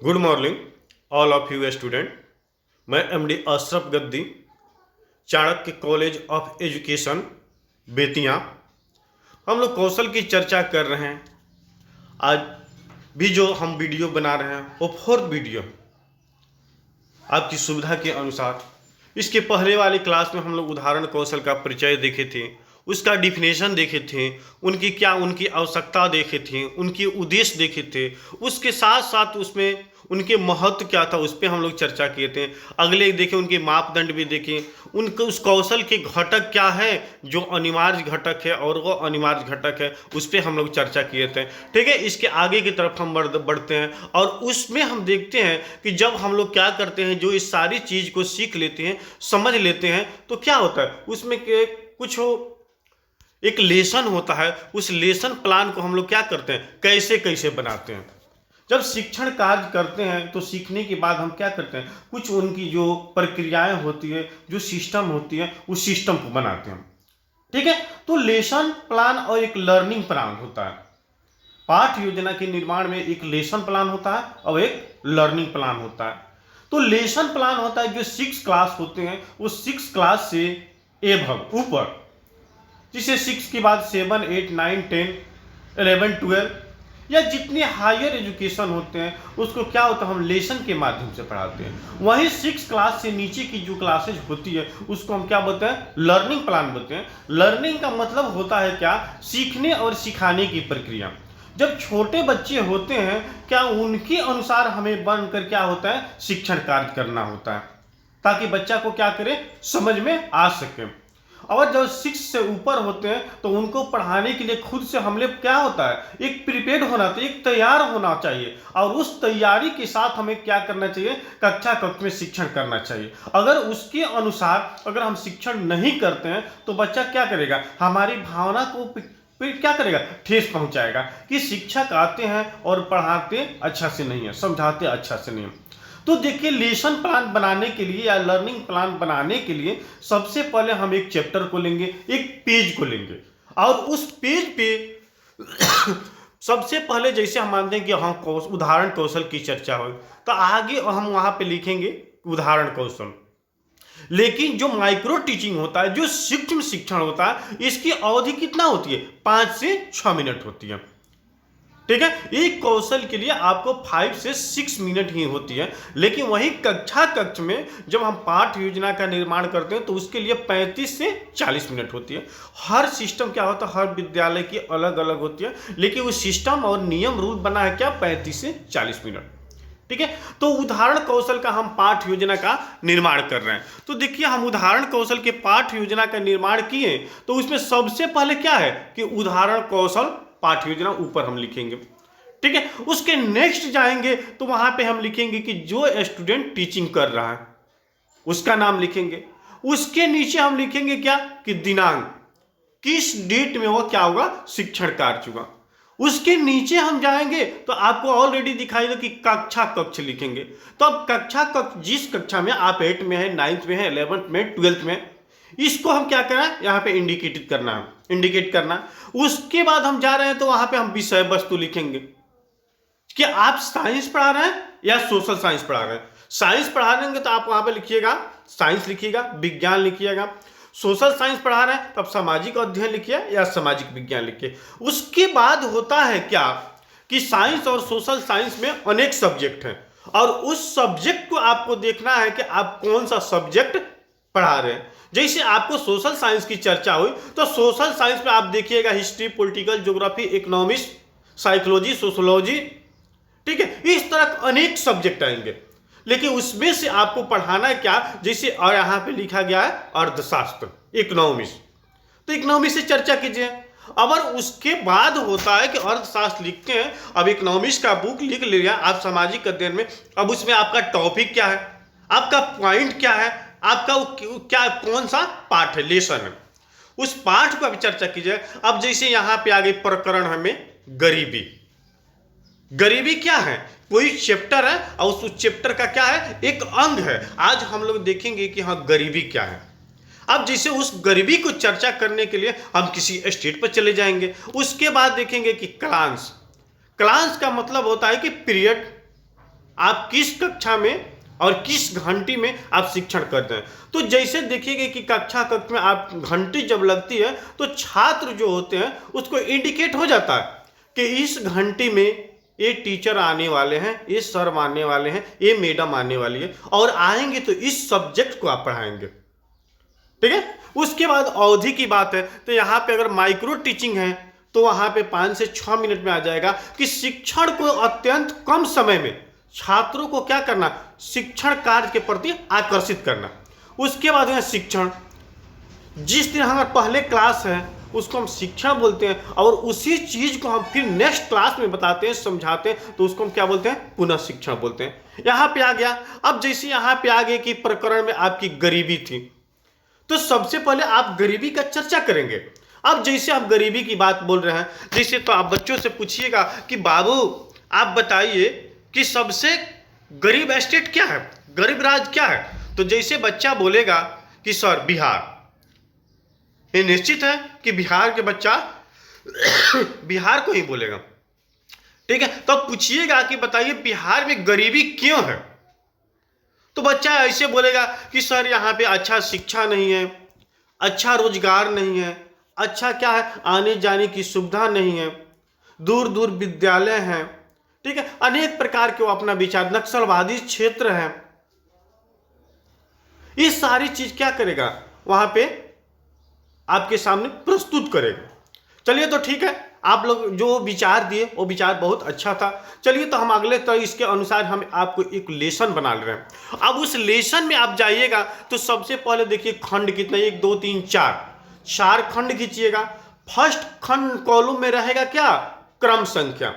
Good morning all of you student. मैं MD Ashraf Gaddi, Chanakya college of education Bettiah. हम लोग कौशल की चर्चा कर रहे हैं। आज भी जो हम वीडियो बना रहे हैं वो फोर्थ वीडियो है, आपकी सुविधा के अनुसार। इसके पहले वाली क्लास में हम लोग उदाहरण कौशल का परिचय देखे थे, उसका डिफिनेशन देखे थे, उनकी आवश्यकता देखे थे, उनके उद्देश्य देखे थे, उसके साथ साथ उसमें उनके महत्व क्या था उस पर हम लोग चर्चा किए थे। अगले देखें उनके मापदंड भी देखें, उनके उस कौशल के घटक क्या है जो अनिवार्य घटक है और वो अनिवार्य घटक है, उस पर हम लोग चर्चा किए थे। ठीक है, इसके आगे की तरफ हम बढ़ते हैं और उसमें हम देखते हैं कि जब हम लोग क्या करते हैं, जो इस सारी चीज़ को सीख लेते हैं, समझ लेते हैं, तो क्या होता है उसमें कुछ एक लेसन होता है। उस लेसन प्लान को हम लोग क्या करते हैं, कैसे कैसे बनाते हैं। जब शिक्षण कार्य करते हैं तो सीखने के बाद हम क्या करते हैं, कुछ उनकी जो प्रक्रियाएं होती है, जो सिस्टम होती है, उस सिस्टम को बनाते हैं। ठीक है, तो लेसन प्लान और एक लर्निंग प्लान होता है। पाठ योजना के निर्माण में एक लेसन प्लान होता है और एक लर्निंग प्लान होता है। तो लेसन प्लान होता है जो 6 क्लास होते हैं, उस 6 क्लास से एभव ऊपर, जिसे 6 के बाद 7, 8, 9, 10, 11, 12 या जितने हायर एजुकेशन होते हैं उसको क्या होता है, हम लेसन के माध्यम से पढ़ाते हैं। वहीं 6 क्लास से नीचे की जो क्लासेज होती है उसको हम क्या बोलते हैं, लर्निंग प्लान बोलते हैं। लर्निंग का मतलब होता है क्या, सीखने और सिखाने की प्रक्रिया। जब छोटे बच्चे होते हैं क्या उनके अनुसार हमें बनकर क्या होता है, शिक्षण कार्य करना होता है, ताकि बच्चा को क्या करे, समझ में आ सके। और जब 6 से ऊपर होते हैं तो उनको पढ़ाने के लिए खुद से हम लोग क्या होता है, एक प्रिपेयर्ड होना चाहिए, एक तैयार होना चाहिए। और उस तैयारी के साथ हमें क्या करना चाहिए, कक्ष में शिक्षण करना चाहिए। अगर उसके अनुसार अगर हम शिक्षण नहीं करते हैं तो बच्चा क्या करेगा, हमारी भावना को फिर क्या करेगा, ठेस पहुंचाएगा कि शिक्षक आते हैं और पढ़ाते अच्छा से नहीं है, समझाते अच्छा से नहीं है। तो देखिए, लेसन प्लान बनाने के लिए या लर्निंग प्लान बनाने के लिए सबसे पहले हम एक चैप्टर को लेंगे, एक पेज को लेंगे और उस पेज पे सबसे पहले जैसे हम मानते हैं कि हम उदाहरण कौशल की चर्चा हो, तो आगे हम वहां पे लिखेंगे उदाहरण कौशल। लेकिन जो माइक्रो टीचिंग होता है, जो सूक्ष्म शिक्षण होता है, इसकी अवधि कितना होती है, 5 से 6 मिनट होती है। ठीक है, एक कौशल के लिए आपको 5 से 6 मिनट ही होती है। लेकिन वही कक्ष में जब हम पाठ योजना का निर्माण करते हैं तो उसके लिए 35 से 40 मिनट होती है। हर सिस्टम क्या होता है, हर विद्यालय की अलग अलग होती है, लेकिन वो सिस्टम और नियम रूल बना है क्या, 35 से 40 मिनट। ठीक है, तो उदाहरण कौशल का हम पाठ योजना का निर्माण कर रहे हैं। तो देखिए, हम उदाहरण कौशल के पाठ योजना का निर्माण किए तो उसमें सबसे पहले क्या है कि उदाहरण कौशल पाठ योजना ऊपर हम लिखेंगे। ठीक है, उसके नेक्स्ट जाएंगे तो वहां पे हम लिखेंगे कि जो स्टूडेंट टीचिंग कर रहा है उसका नाम लिखेंगे। उसके नीचे हम लिखेंगे क्या कि दिनांक, किस डेट में वो क्या होगा, शिक्षण कार्य चुका। उसके नीचे हम जाएंगे तो आपको ऑलरेडी दिखाई दे कि कक्ष लिखेंगे। तो अब कक्ष जिस कक्षा में आप 8 में है, 9th में है, 11th में, 12th में, इसको हम क्या करना है, यहाँ पे इंडिकेट करना। उसके बाद हम जा रहे हैं तो वहां पे हम विषय वस्तु लिखेंगे कि आप साइंस पढ़ा रहे हैं या सोशल साइंस पढ़ा रहे हैं। साइंस पढ़ा रहेंगे तो आप वहां पे लिखिएगा साइंस लिखिएगा, विज्ञान लिखिएगा। सोशल साइंस पढ़ा रहे हैं तो आप सामाजिक अध्ययन लिखिए या सामाजिक विज्ञान लिखिए। उसके बाद होता है क्या कि साइंस और सोशल साइंस में अनेक सब्जेक्ट हैं और उस सब्जेक्ट को आपको देखना है कि आप कौन सा सब्जेक्ट पढ़ा रहे हैं। जैसे आपको सोशल साइंस की चर्चा हुई तो सोशल साइंस में आप देखिएगा history, political, geography, economics, psychology, sociology. ठीक है, इस तरह अनेक सब्जेक्ट आएंगे, लेकिन उसमें से आपको पढ़ाना है क्या, जैसे और यहां पे लिखा गया है अर्थशास्त्र, इकोनॉमिक्स, तो इकोनॉमिक्स से चर्चा कीजिए। अब उसके बाद होता है कि अर्थशास्त्र लिखते हैं, अब इकोनॉमिक्स का बुक लिख लिया आप सामाजिक अध्ययन में, अब उसमें आपका टॉपिक क्या है, आपका पॉइंट क्या है, आपका क्या कौन सा पाठ है, लेसन है, उस पाठ को आप चर्चा कीजिए। अब जैसे यहां पे आगे प्रकरण हमें गरीबी क्या है, कोई चैप्टर है और उस चैप्टर का क्या है, एक अंग है। आज हम लोग देखेंगे कि हाँ गरीबी क्या है। अब जैसे उस गरीबी को चर्चा करने के लिए हम किसी स्टेट पर चले जाएंगे। उसके बाद देखेंगे कि क्लांस का मतलब होता है कि पीरियड, आप किस कक्षा में और किस घंटी में आप शिक्षण करते हैं। तो जैसे देखिएगा कि कक्षा में आप घंटी जब लगती है तो छात्र जो होते हैं उसको इंडिकेट हो जाता है कि इस घंटी में ये टीचर आने वाले हैं, ये सर आने वाले हैं, ये मैडम आने वाली है और आएंगे तो इस सब्जेक्ट को आप पढ़ाएंगे। ठीक है। उसके बाद अवधि की बात है तो यहाँ पे अगर माइक्रो टीचिंग है तो वहाँ पे 5 से 6 मिनट में आ जाएगा कि शिक्षण को अत्यंत कम समय में छात्रों को क्या करना, शिक्षण कार्य के प्रति आकर्षित करना। उसके बाद है शिक्षण, जिस दिन हमारा पहले क्लास है उसको हम शिक्षण बोलते हैं और उसी चीज को हम फिर नेक्स्ट क्लास में बताते हैं, समझाते हैं तो उसको हम क्या बोलते हैं, पुनः शिक्षण बोलते हैं। यहाँ पे आ गया। अब जैसे यहाँ पे आ गया कि प्रकरण में आपकी गरीबी थी तो सबसे पहले आप गरीबी का चर्चा करेंगे। अब जैसे आप गरीबी की बात बोल रहे हैं जैसे तो आप बच्चों से पूछिएगा कि बाबू आप बताइए कि सबसे गरीब स्टेट क्या है, गरीब राज्य क्या है। तो जैसे बच्चा बोलेगा कि सर बिहार, ये निश्चित है कि बिहार के बच्चा बिहार को ही बोलेगा। ठीक है। तो पूछिएगा कि बताइए बिहार में गरीबी क्यों है। तो बच्चा ऐसे बोलेगा कि सर यहाँ पे अच्छा शिक्षा नहीं है, अच्छा रोजगार नहीं है, अच्छा क्या है आने जाने की सुविधा नहीं है, दूर दूर विद्यालय हैं। ठीक है। अनेक प्रकार के वो अपना विचार, नक्सलवादी क्षेत्र है, ये सारी चीज क्या करेगा वहां पे आपके सामने प्रस्तुत करेगा। चलिए तो ठीक है, आप लोग जो विचार दिए वो विचार बहुत अच्छा था। चलिए तो हम अगले तो इसके अनुसार हम आपको एक लेसन बना ले रहे हैं। अब उस लेसन में आप जाइएगा तो सबसे पहले देखिए खंड कितने, 1 2 3 4 खंड खींचिएगा। फर्स्ट खंड कॉलम में रहेगा क्या, क्रम संख्या।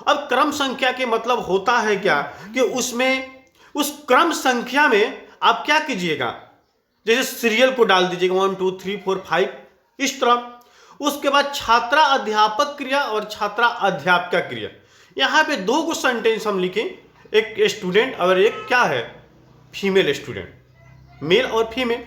अब क्रम संख्या के मतलब होता है क्या कि उसमें उस क्रम संख्या में आप क्या कीजिएगा, जैसे सीरियल को डाल दीजिएगा 1 2 3 4 5 इस तरह। उसके बाद छात्रा अध्यापक क्रिया और छात्रा अध्यापिका क्रिया। यहाँ पे 2 को सेंटेंस हम लिखें, एक स्टूडेंट और एक क्या है फीमेल स्टूडेंट, मेल और फीमेल।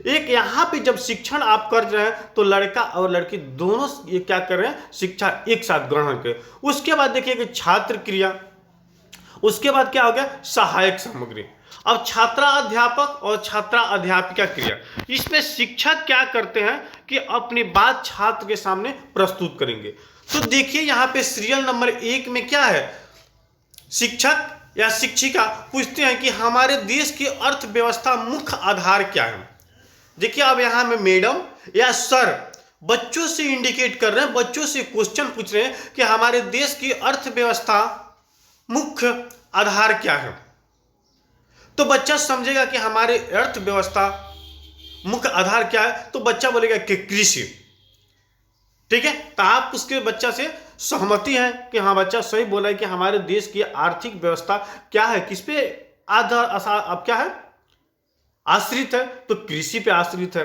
एक यहाँ पे जब शिक्षण आप कर रहे हैं तो लड़का और लड़की दोनों ये क्या कर रहे हैं, शिक्षा एक साथ ग्रहण करें। उसके बाद देखिए कि छात्र क्रिया, उसके बाद क्या हो गया सहायक सामग्री। अब छात्रा अध्यापक और छात्रा अध्यापिका क्रिया, इसमें शिक्षक क्या करते हैं कि अपनी बात छात्र के सामने प्रस्तुत करेंगे। तो देखिए यहाँ पे सीरियल नंबर 1 में क्या है, शिक्षक या शिक्षिका पूछते हैं कि हमारे देश की अर्थव्यवस्था मुख्य आधार क्या है। देखिए अब यहाँ में मैडम या सर बच्चों से इंडिकेट कर रहे हैं, बच्चों से क्वेश्चन पूछ रहे हैं कि हमारे देश की अर्थव्यवस्था मुख्य आधार क्या है। तो बच्चा समझेगा कि हमारे अर्थव्यवस्था मुख्य आधार क्या है, तो बच्चा बोलेगा कि कृषि। ठीक है। तो आप उसके बच्चा से सहमति है कि हाँ बच्चा सही बोला है कि हमारे देश की आर्थिक व्यवस्था क्या है, किस पे आधार अब क्या है आश्रित है, तो कृषि पे आश्रित है।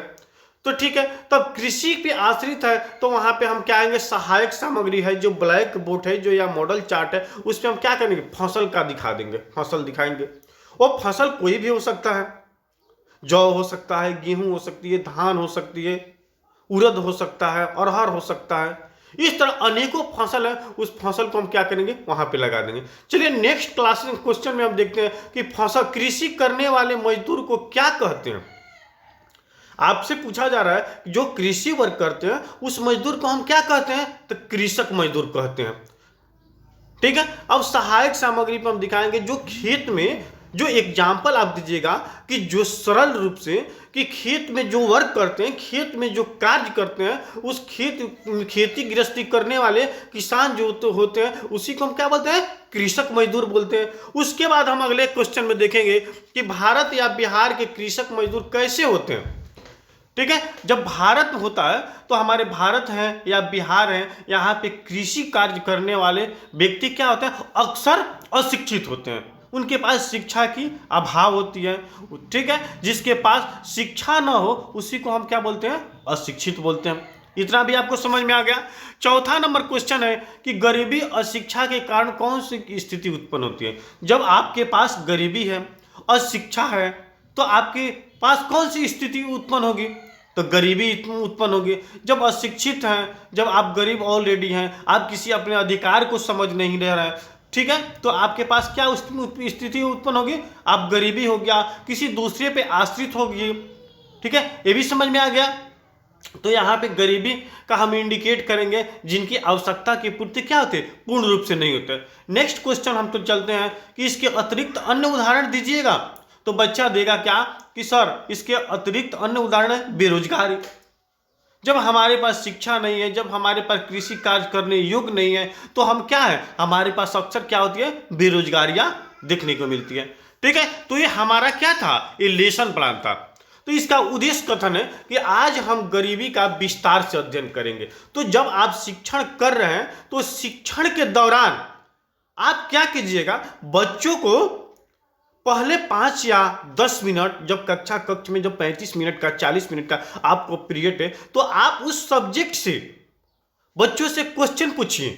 तो ठीक है, तब कृषि पे आश्रित है तो वहां पे हम क्या आएंगे, सहायक सामग्री है जो ब्लैक बोर्ड है जो या मॉडल चार्ट है उस पर हम क्या करेंगे, फसल का दिखा देंगे, फसल दिखाएंगे। वो फसल कोई भी हो सकता है, जौ हो सकता है, गेहूं हो सकती है, धान हो सकती है, उड़द हो सकता है, अरहर हो सकता है, इस तरह अनेकों फसल है। उस फसल को हम क्या करेंगे वहां पे लगा देंगे। चलिए नेक्स्ट क्लास क्वेश्चन में हम देखते हैं कि फसल कृषि करने वाले मजदूर को क्या कहते हैं। आपसे पूछा जा रहा है जो कृषि वर्क करते हैं उस मजदूर को हम क्या कहते हैं, तो कृषक मजदूर कहते हैं। ठीक है। अब सहायक सामग्री पर हम दिखाएंगे जो खेत में जो एग्जाम्पल आप दीजिएगा कि जो सरल रूप से कि खेत में जो वर्क करते हैं, खेत में जो कार्य करते हैं, उस खेती गृहस्थी करने वाले किसान जो होते हैं उसी को हम क्या बोलते हैं, कृषक मजदूर बोलते हैं। उसके बाद हम अगले क्वेश्चन में देखेंगे कि भारत या बिहार के कृषक मजदूर कैसे होते हैं। ठीक है। जब भारत होता है तो हमारे भारत है या बिहार है, यहाँ पे कृषि कार्य करने वाले व्यक्ति क्या होते हैं, अक्सर अशिक्षित होते हैं, उनके पास शिक्षा की अभाव होती है। ठीक है। जिसके पास शिक्षा न हो उसी को हम क्या बोलते हैं, अशिक्षित बोलते हैं। इतना भी आपको समझ में आ गया। चौथा नंबर क्वेश्चन है कि गरीबी अशिक्षा के कारण कौन सी स्थिति उत्पन्न होती है। जब आपके पास गरीबी है, अशिक्षा है, तो आपके पास कौन सी स्थिति उत्पन्न होगी, तो गरीबी उत्पन्न होगी। जब अशिक्षित हैं, जब आप गरीब ऑलरेडी हैं, आप किसी अपने अधिकार को समझ नहीं रह रहे हैं, ठीक है, तो आपके पास क्या स्थिति उत्पन्न होगी, आप गरीबी हो गया, किसी दूसरे पे आश्रित होगी। ठीक है, ये भी समझ में आ गया। तो यहाँ पे गरीबी का हम इंडिकेट करेंगे जिनकी आवश्यकता की पूर्ति क्या होती है, पूर्ण रूप से नहीं होते। नेक्स्ट क्वेश्चन हम तो चलते हैं कि इसके अतिरिक्त अन्य उदाहरण दीजिएगा। तो बच्चा देगा क्या कि सर इसके अतिरिक्त अन्य उदाहरण है बेरोजगारी। जब हमारे पास शिक्षा नहीं है, जब हमारे पास कृषि कार्य करने योग्य नहीं है, तो हम क्या है, हमारे पास अक्सर क्या होती है, बेरोजगारियां देखने को मिलती है। ठीक है, तो ये हमारा क्या था, ये लेसन प्लान था। तो इसका उद्देश्य कथन है कि आज हम गरीबी का विस्तार से अध्ययन करेंगे। तो जब आप शिक्षण कर रहे हैं तो शिक्षण के दौरान आप क्या कीजिएगा, बच्चों को पहले 5 या 10 मिनट, जब कक्ष में जब 35 मिनट का 40 मिनट का आपको पीरियड है, तो आप उस सब्जेक्ट से बच्चों से क्वेश्चन पूछिए,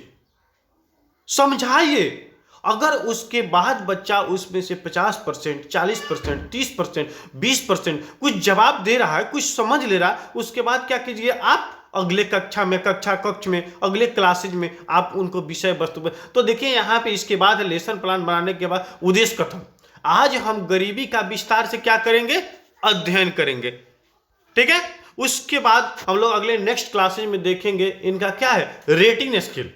समझाइए। अगर उसके बाद बच्चा उसमें से 50%, 40%, 30%, 20% कुछ जवाब दे रहा है, कुछ समझ ले रहा है, उसके बाद क्या कीजिए, आप अगले कक्ष में अगले क्लासेज में आप उनको विषय वस्तु पर। तो देखिए यहाँ पे इसके बाद लेसन प्लान बनाने के बाद उद्देश्य कथन, आज हम गरीबी का विस्तार से क्या करेंगे, अध्ययन करेंगे। ठीक है, उसके बाद हम लोग अगले नेक्स्ट क्लासेज में देखेंगे इनका क्या है, रेटिंग स्केल।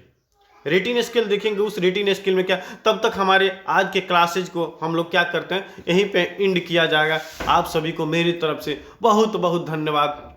रेटिंग स्केल देखेंगे, उस रेटिंग स्केल में क्या, तब तक हमारे आज के क्लासेज को हम लोग क्या करते हैं, यहीं पे एंड किया जाएगा। आप सभी को मेरी तरफ से बहुत बहुत धन्यवाद।